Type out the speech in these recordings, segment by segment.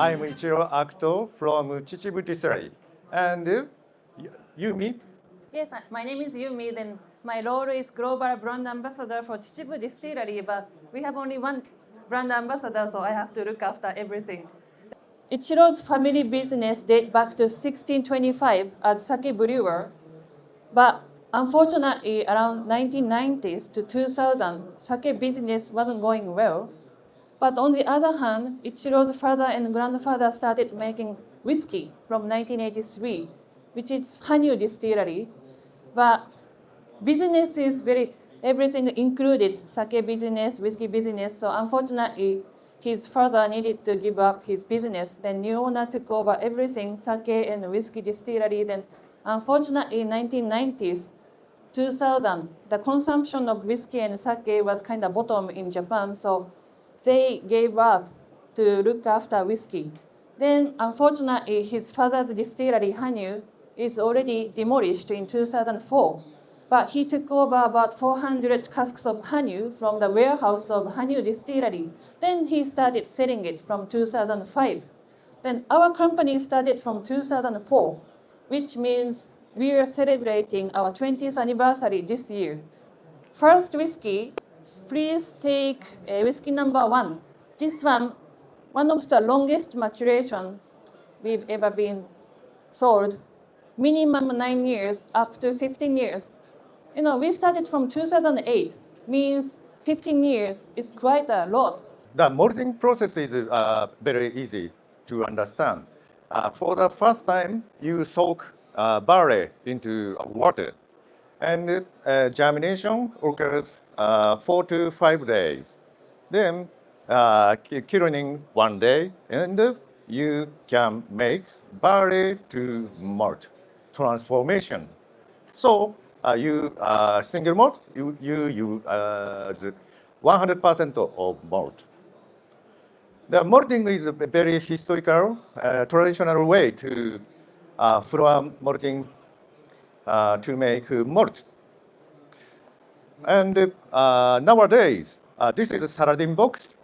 I'm Ichiro Akuto from Chichibu distillery. And Yumi? Yes, my name is Yumi. Then my role is Global Brand Ambassador for Chichibu Distillery, but we have only one brand ambassador, so I have to look after everything. Ichiro's family business dates back to 1625 as sake brewer, but unfortunately, around 1990s to 2000, sake business wasn't going well. But on the other hand, Ichiro's father and grandfather started making whiskey from 1983, which is Hanyu Distillery. But business is everything included, sake business, whiskey business. So unfortunately, his father needed to give up his business. Then new owner took over everything, sake and whiskey distillery. Then unfortunately, in 1990s, 2000, the consumption of whiskey and sake was kind of bottom in Japan. So they gave up to look after whiskey. Then, unfortunately, his father's distillery, Hanyu, is already demolished in 2004. But he took over about 400 casks of Hanyu from the warehouse of Hanyu Distillery. Then he started selling it from 2005. Then our company started from 2004, which means we are celebrating our 20th anniversary this year. First whiskey, please take whiskey number 1. This one of the longest maturation we've ever been sold. Minimum 9 years, up to 15 years. We started from 2008, means 15 years is quite a lot. The malting process is very easy to understand. For the first time, you soak barley into water, and germination occurs 4 to 5 days. Then kilning 1 day, and you can make barley to malt transformation. So you single malt, you use 100% of malt. The malting is a very historical, traditional way to flour malting to make malt. And nowadays, this is a saladin box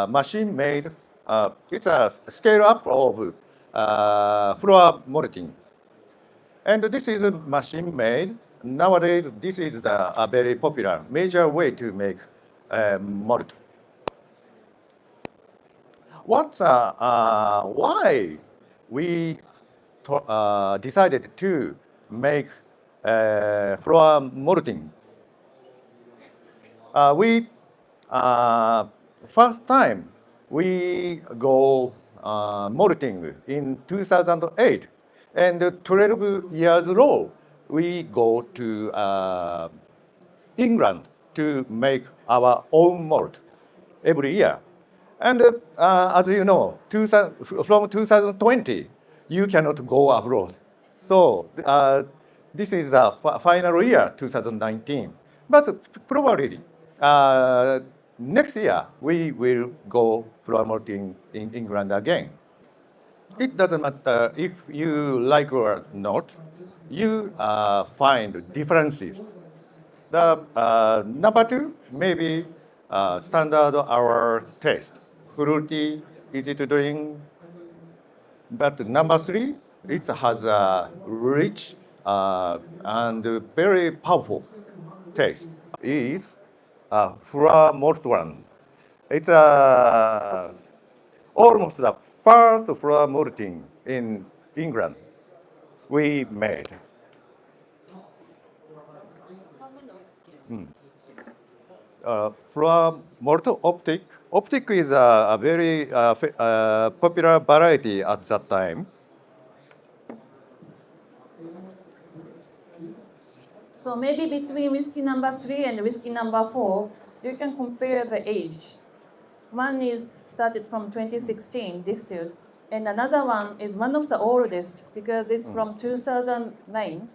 machine made. It's a scale up of flour malting. And this is a machine made. Nowadays, this is a very popular, major way to make malt. Why we decided to make flour malting? First time we go malting in 2008, and 12 years ago we go to England to make our own malt every year. And as you know, from 2020, you cannot go abroad. So this is the final year, 2019. But probably next year, we will go flour malting in England again. It doesn't matter if you like or not, you find differences. The number 2, maybe standard our taste. Fruity, easy to drink. But number 3, it has a rich and very powerful taste. Is flour malt one. It's almost the first flour malting in England we made. Flour malt optic. Optic is a very popular variety at that time. So maybe between whiskey number 3 and whiskey number 4, you can compare the age. One is started from 2016, distilled, and another one is one of the oldest because it's from 2009,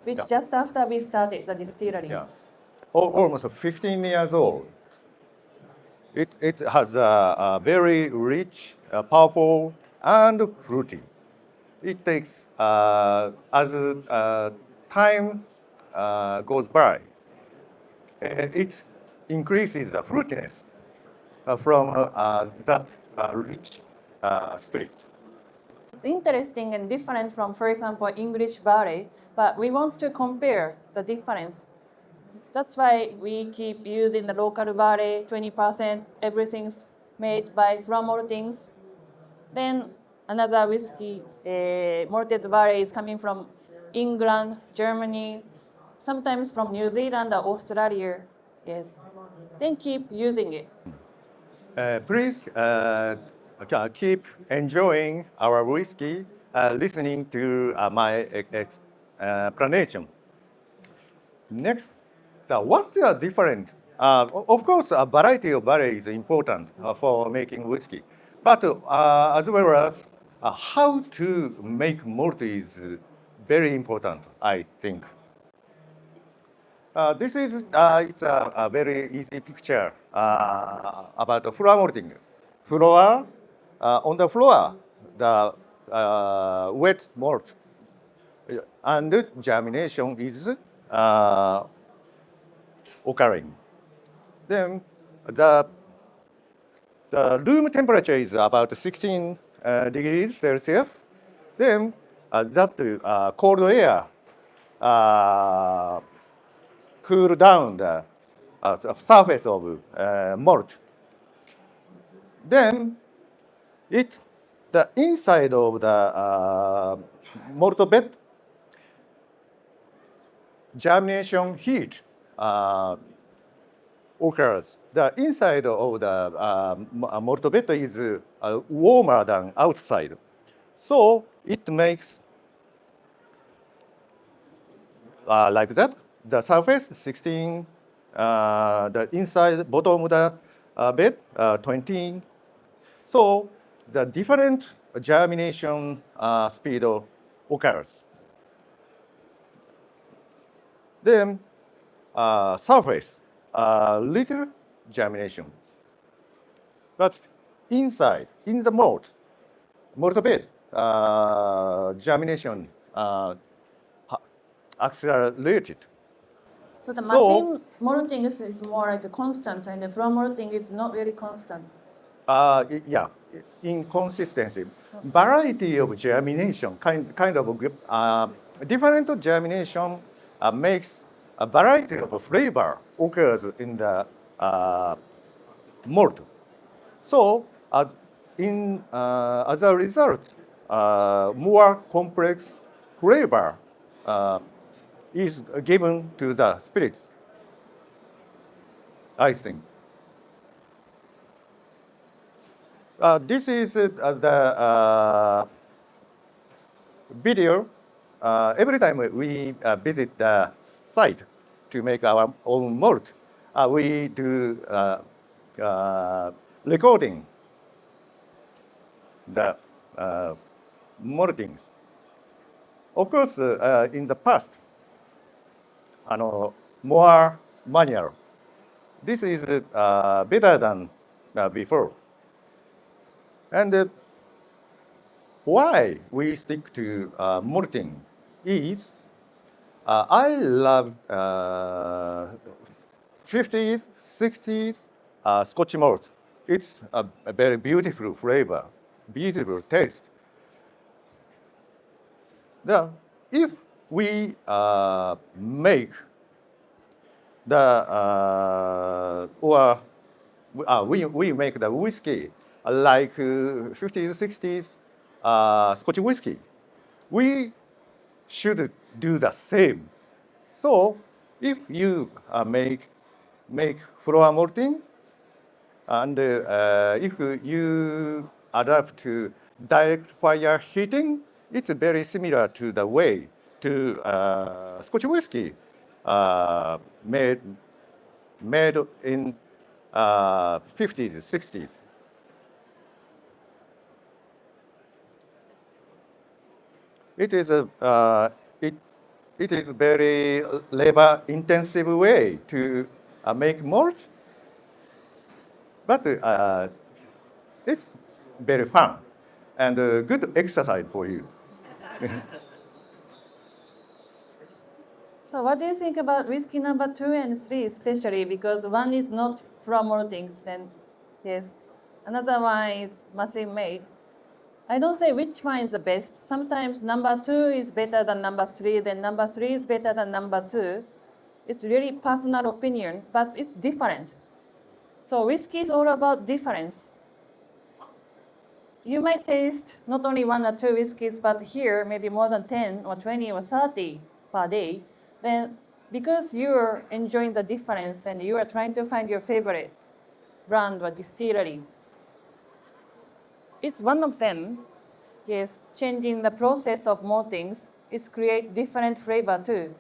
which just after we started the distillery. Yeah. Almost 15 years old. It has a very rich, powerful, and fruity. It takes, as time goes by, it increases the fruitiness from that rich spirits. It's interesting and different from, for example, English barley, but we want to compare the difference. That's why we keep using the local barley, 20%, everything's made by from maltings. Then another whiskey, malted barley is coming from England, Germany, sometimes from New Zealand or Australia. Yes. Then keep using it. Please keep enjoying our whiskey, listening to my explanation. Next, what's the difference? Of course, a variety of barley is important for making whiskey, but as well as how to make malt is very important, I think. This is it's a very easy picture about the flour malting. Flour on the floor, the wet malt, and germination is occurring. Then the room temperature is about 16 degrees Celsius. Then that cold air cool down the surface of malt. Then the inside of the malt bed, germination heat occurs. The inside of the malt bed is warmer than outside. So it makes like that. The surface 16, the inside bottom of the bed 20. So the different germination speed occurs. Then surface little germination, but inside in the malt bed germination accelerated. So the machine malting is more like a constant, and the flour malting is not really constant. Yeah, inconsistency. Variety of germination, kind of different germination makes a variety of flavor occurs in the malt. So as a result, more complex flavor is given to the spirits, I think. This is the video. Every time we visit the site to make our own malt, we do recording the maltings. Of course, in the past, more manual. This is better than before. And why we stick to malting is I love 50s, 60s Scotch malt. It's a very beautiful flavor, beautiful taste. Now, if we make the we make the whiskey like 50s, 60s Scotch whiskey, we should do the same. So, if you make flour malting, and if you adapt to direct fire heating, it's very similar to the way to Scotch whiskey made in 50s, 60s. It is a it is very labor intensive way to make malt, but it's very fun and good exercise for you. So what do you think about whiskey number 2 and 3 especially? Because one is not from maltings, then yes. Another one is machine made. I don't say which one is the best. Sometimes number 2 is better than number 3, then number 3 is better than number 2. It's really personal opinion, but it's different. So whiskey is all about difference. You might taste not only 1 or 2 whiskeys, but here maybe more than 10 or 20 or 30 per day. Then because you're enjoying the difference and you are trying to find your favorite brand or distillery, it's one of them. Yes, changing the process of maltings is create different flavor too.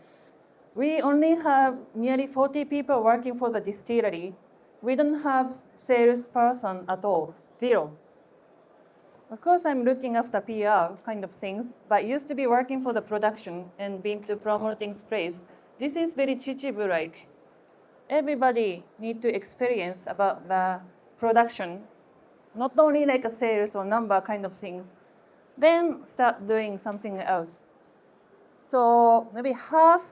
We only have nearly 40 people working for the distillery. We don't have salesperson at all, 0. Of course, I'm looking after PR kind of things, but used to be working for the production and being to promoting place. This is very Chichibu-like. Everybody need to experience about the production, not only like a sales or number kind of things, then start doing something else. So maybe half,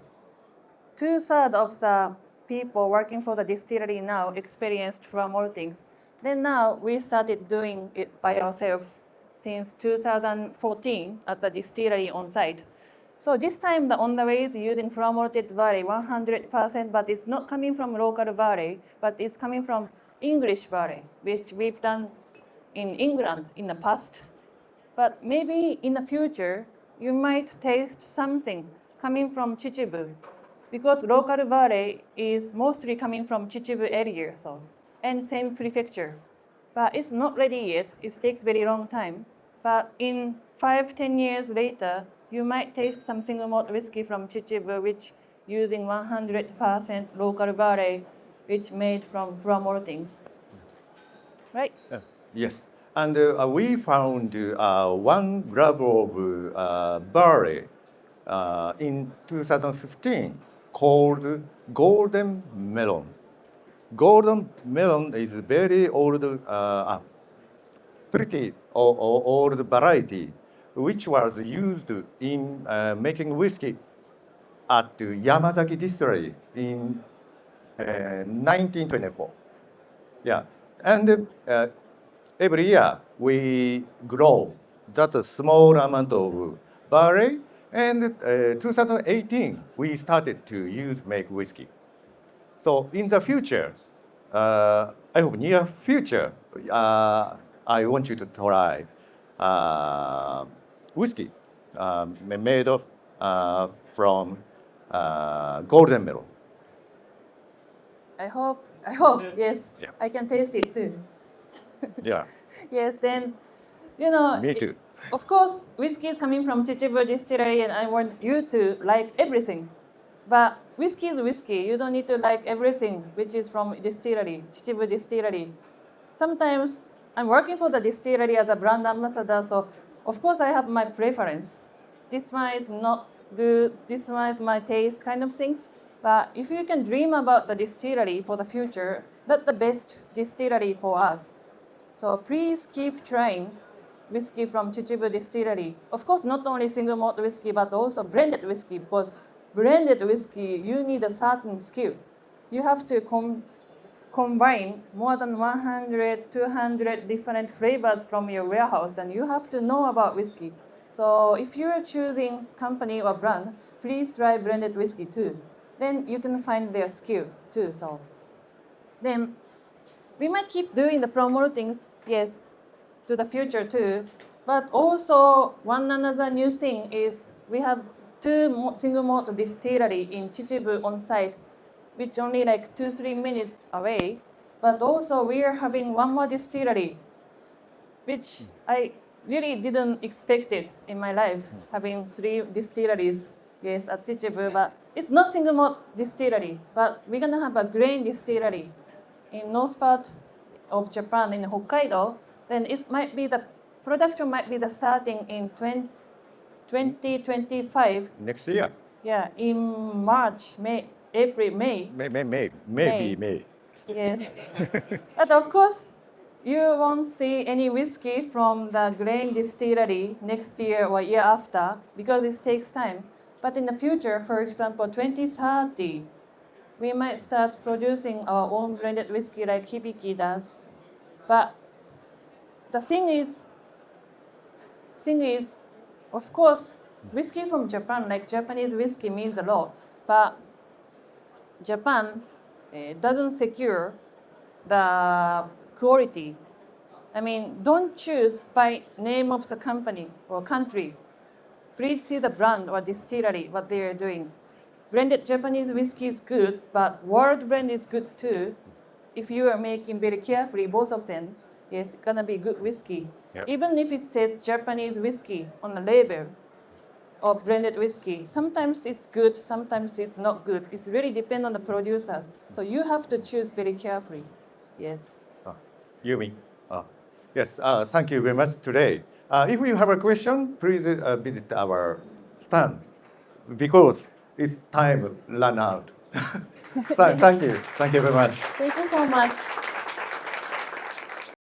2/3 of the people working for the distillery now experienced from maltings. Then now we started doing it by ourselves since 2014 at the distillery on site. So this time the On The Way is using from malted barley 100%, but it's not coming from local barley, but it's coming from English barley, which we've done in England in the past. But maybe in the future, you might taste something coming from Chichibu, because local barley is mostly coming from Chichibu area, and same prefecture. But it's not ready yet. It takes very long time. But in 5-10 years later, you might taste some single malt whiskey from Chichibu, which using 100% local barley, which made from maltings. Right? Yes. And we found 1 grab of barley in 2015 called Golden Melon. Golden Melon is very old, pretty old variety, which was used in making whiskey at the Yamazaki distillery in 1924. Yeah, and every year we grow that small amount of barley, and 2018 we started to make whiskey. So in the future, I hope near future, I want you to try whiskey made from golden melon. I hope, yes. Yeah. I can taste it too. Yeah. Yes, then, you know. Me too. Of course, whiskey is coming from Chichibu Distillery, and I want you to like everything. But whiskey is whiskey. You don't need to like everything which is from distillery, Chichibu Distillery. Sometimes I'm working for the distillery as a brand ambassador, so of course I have my preference. This one is not good, this one is my taste kind of things. But if you can dream about the distillery for the future, that's the best distillery for us. So please keep trying whiskey from Chichibu Distillery. Of course, not only single malt whiskey, but also blended whiskey, because blended whiskey, you need a certain skill. You have to combine more than 100, 200 different flavors from your warehouse, and you have to know about whiskey. So if you're choosing company or brand, please try blended whiskey too. Then you can find their skill too. So then we might keep doing the from maltings, yes, to the future too. But also one another new thing is we have 2 single malt distillery in Chichibu on site, which only like 2-3 minutes away. But also we are having 1 more distillery, which I really didn't expect it in my life, having 3 distilleries, yes, at Chichibu. But it's not single malt distillery, but we're gonna have a grain distillery in north part of Japan, in Hokkaido. Then it might be the production might be the starting in 2025. Next year. Yeah, in March, May, April, May. Maybe May. Yes. But of course, you won't see any whiskey from the grain distillery next year or year after, because it takes time. But in the future, for example, 2030, we might start producing our own blended whiskey like Hibiki does. But the thing is, thing is, of course, whiskey from Japan, like Japanese whiskey, means a lot, but Japan doesn't secure the quality. I mean, don't choose by name of the company or country. Please see the brand or distillery, what they are doing. Blended Japanese whiskey is good, but world blend is good too. If you are making very carefully both of them, yes, it's gonna be good whiskey. Yep. Even if it says Japanese whiskey on the label of blended whiskey, sometimes it's good, sometimes it's not good. It's really depend on the producers. So you have to choose very carefully. Yes. Yumi. Yes, thank you very much today. If you have a question, please visit our stand because it's time run out. Thank you. Thank you very much. Thank you so much.